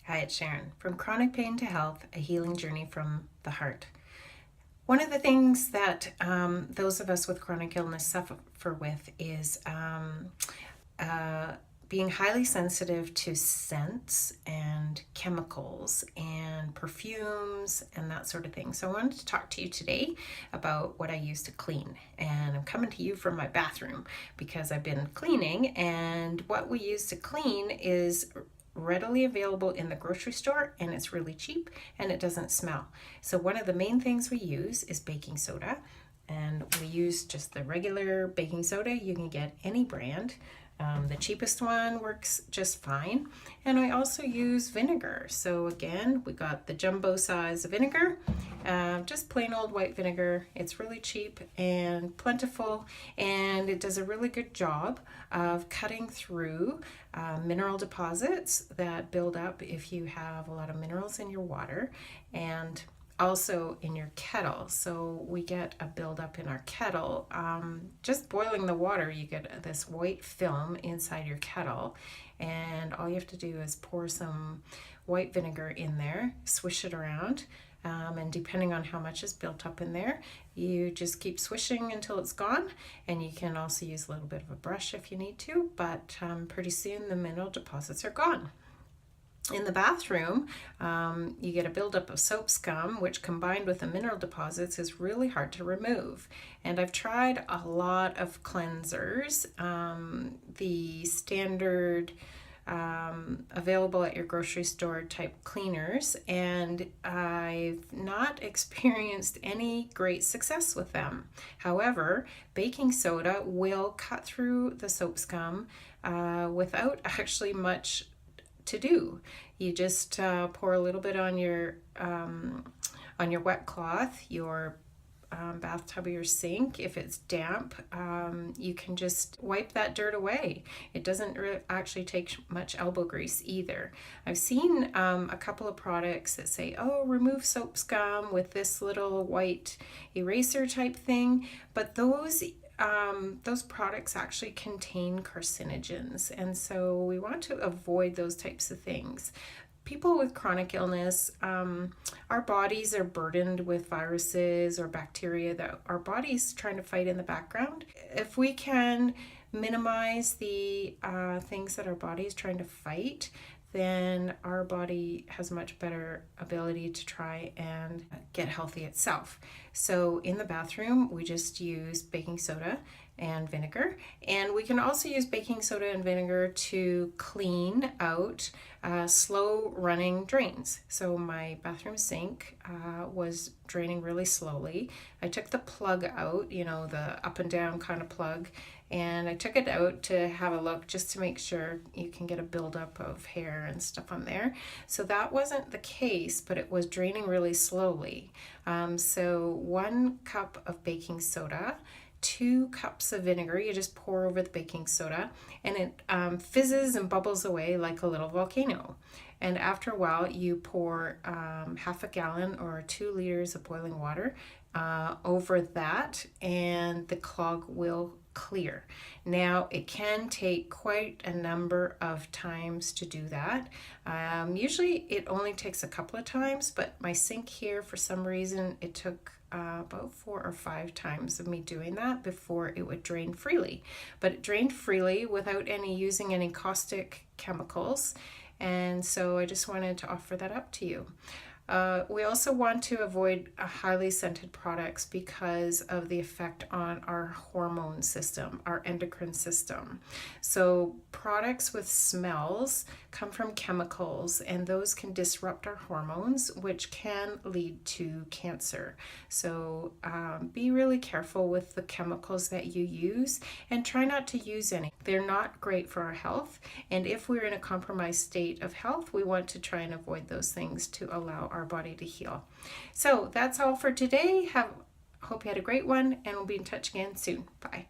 Hi, it's Sharon. From chronic pain to health, a healing journey from the heart. One of the things that those of us with chronic illness suffer with is being highly sensitive to scents and chemicals and perfumes and that sort of thing. So I wanted to talk to you today about what I use to clean. And I'm coming to you from my bathroom because I've been cleaning, and what we use to clean is readily available in the grocery store, and it's really cheap and it doesn't smell. So one of the main things we use is baking soda, and we use just the regular baking soda. You can get any brand. The cheapest one works just fine. And I also use vinegar. So again, we got the jumbo size of vinegar, just plain old white vinegar. It's really cheap and plentiful, and it does a really good job of cutting through mineral deposits that build up if you have a lot of minerals in your water and also in your kettle. So we get a buildup in our kettle. Just boiling the water, you get this white film inside your kettle, and all you have to do is pour some white vinegar in there, swish it around, and depending on how much is built up in there, you just keep swishing until it's gone. And you can also use a little bit of a brush if you need to, but pretty soon the mineral deposits are gone. In the bathroom, you get a buildup of soap scum, which combined with the mineral deposits is really hard to remove. And I've tried a lot of cleansers, the standard available at your grocery store type cleaners, and I've not experienced any great success with them. However, baking soda will cut through the soap scum without actually much to do. You just pour a little bit on your wet cloth, your bathtub or your sink. If it's damp, you can just wipe that dirt away. It doesn't actually take much elbow grease either. I've seen a couple of products that say, oh, remove soap scum with this little white eraser type thing, but those products actually contain carcinogens, and so we want to avoid those types of things. People with chronic illness, our bodies are burdened with viruses or bacteria that our body's trying to fight in the background. If we can minimize the things that our body is trying to fight, then our body has much better ability to try and get healthy itself. So in the bathroom, we just use baking soda and vinegar, and we can also use baking soda and vinegar to clean out slow running drains. So my bathroom sink was draining really slowly. I took the plug out, the up and down kind of plug, and I took it out to have a look just to make sure you can get a buildup of hair and stuff on there. So that wasn't the case, but it was draining really slowly. So 1 cup of baking soda, 2 cups of vinegar, you just pour over the baking soda, and it fizzes and bubbles away like a little volcano. And after a while, you pour half a gallon or 2 liters of boiling water over that, and the clog will clear. Now, it can take quite a number of times to do that. Usually it only takes a couple of times, but my sink here, for some reason, it took about 4 or 5 times of me doing that before it would drain freely. But it drained freely without using any caustic chemicals, and so I just wanted to offer that up to you. We also want to avoid highly scented products because of the effect on our hormone system, our endocrine system. So products with smells come from chemicals, and those can disrupt our hormones, which can lead to cancer. So be really careful with the chemicals that you use, and try not to use any. They're not great for our health, and if we're in a compromised state of health, we want to try and avoid those things to allow our body to heal. So that's all for today. Hope you had a great one, and we'll be in touch again soon. Bye.